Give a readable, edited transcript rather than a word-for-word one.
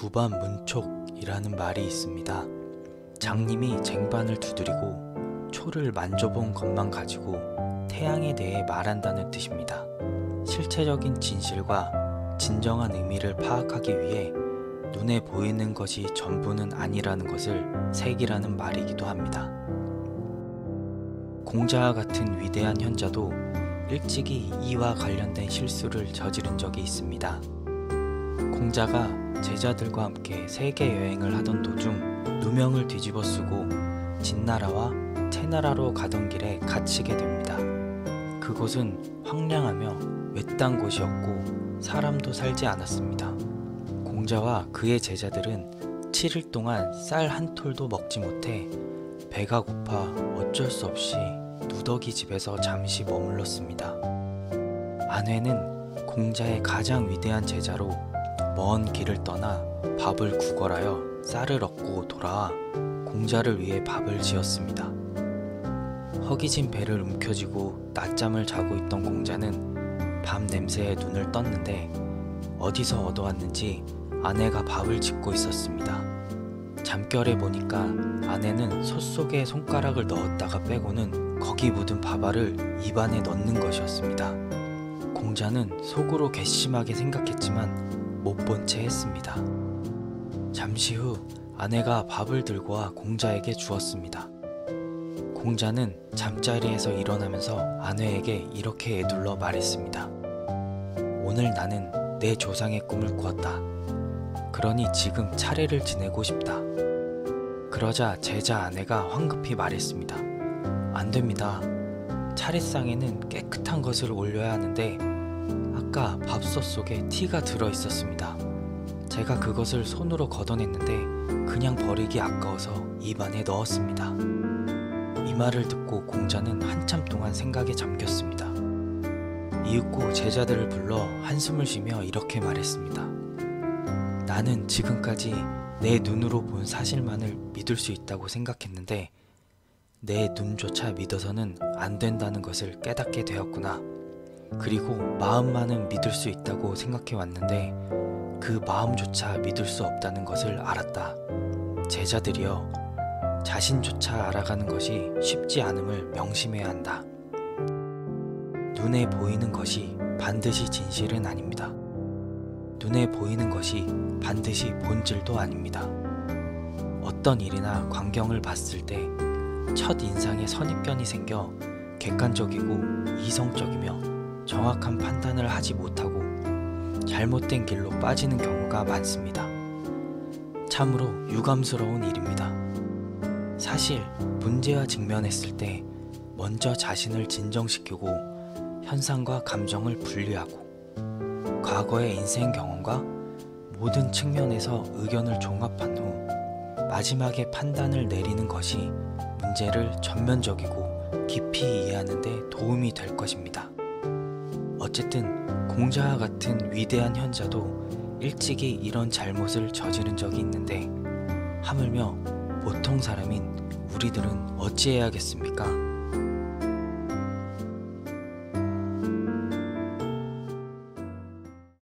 구반문촉이라는 말이 있습니다. 장님이 쟁반을 두드리고 초를 만져본 것만 가지고 태양에 대해 말한다는 뜻입니다. 실체적인 진실과 진정한 의미를 파악하기 위해 눈에 보이는 것이 전부는 아니라는 것을 새기라는 말이기도 합니다. 공자와 같은 위대한 현자도 일찍이 이와 관련된 실수를 저지른 적이 있습니다. 공자가 제자들과 함께 세계 여행을 하던 도중 누명을 뒤집어 쓰고 진나라와 채나라로 가던 길에 갇히게 됩니다. 그곳은 황량하며 외딴 곳이었고 사람도 살지 않았습니다. 공자와 그의 제자들은 7일 동안 쌀 한 톨도 먹지 못해 배가 고파 어쩔 수 없이 누더기 집에서 잠시 머물렀습니다. 아내는 공자의 가장 위대한 제자로 먼 길을 떠나 밥을 구걸하여 쌀을 얻고 돌아와 공자를 위해 밥을 지었습니다. 허기진 배를 움켜쥐고 낮잠을 자고 있던 공자는 밤 냄새에 눈을 떴는데 어디서 얻어왔는지 아내가 밥을 짓고 있었습니다. 잠결에 보니까 아내는 솥 속에 손가락을 넣었다가 빼고는 거기 묻은 밥알을 입안에 넣는 것이었습니다. 공자는 속으로 괘씸하게 생각했지만 못 본 채 했습니다. 잠시 후 아내가 밥을 들고 와 공자에게 주었습니다. 공자는 잠자리에서 일어나면서 아내에게 이렇게 에둘러 말했습니다. 오늘 나는 내 조상의 꿈을 꾸었다. 그러니 지금 차례를 지내고 싶다. 그러자 제자 아내가 황급히 말했습니다. 안 됩니다. 차례상에는 깨끗한 것을 올려야 하는데 아까 밥솥 속에 티가 들어 있었습니다. 제가 그것을 손으로 걷어냈는데 그냥 버리기 아까워서 입안에 넣었습니다. 이 말을 듣고 공자는 한참 동안 생각에 잠겼습니다. 이윽고 제자들을 불러 한숨을 쉬며 이렇게 말했습니다. 나는 지금까지 내 눈으로 본 사실만을 믿을 수 있다고 생각했는데 내 눈조차 믿어서는 안 된다는 것을 깨닫게 되었구나. 그리고 마음만은 믿을 수 있다고 생각해 왔는데 그 마음조차 믿을 수 없다는 것을 알았다. 제자들이여, 자신조차 알아가는 것이 쉽지 않음을 명심해야 한다. 눈에 보이는 것이 반드시 진실은 아닙니다. 눈에 보이는 것이 반드시 본질도 아닙니다. 어떤 일이나 광경을 봤을 때 첫 인상에 선입견이 생겨 객관적이고 이성적이며 정확한 판단을 하지 못하고 잘못된 길로 빠지는 경우가 많습니다. 참으로 유감스러운 일입니다. 사실 문제와 직면했을 때 먼저 자신을 진정시키고 현상과 감정을 분리하고 과거의 인생 경험과 모든 측면에서 의견을 종합한 후 마지막에 판단을 내리는 것이 문제를 전면적이고 깊이 이해하는 데 도움이 될 것입니다. 어쨌든 공자와 같은 위대한 현자도 일찍이 이런 잘못을 저지른 적이 있는데 하물며 보통 사람인 우리들은 어찌해야겠습니까?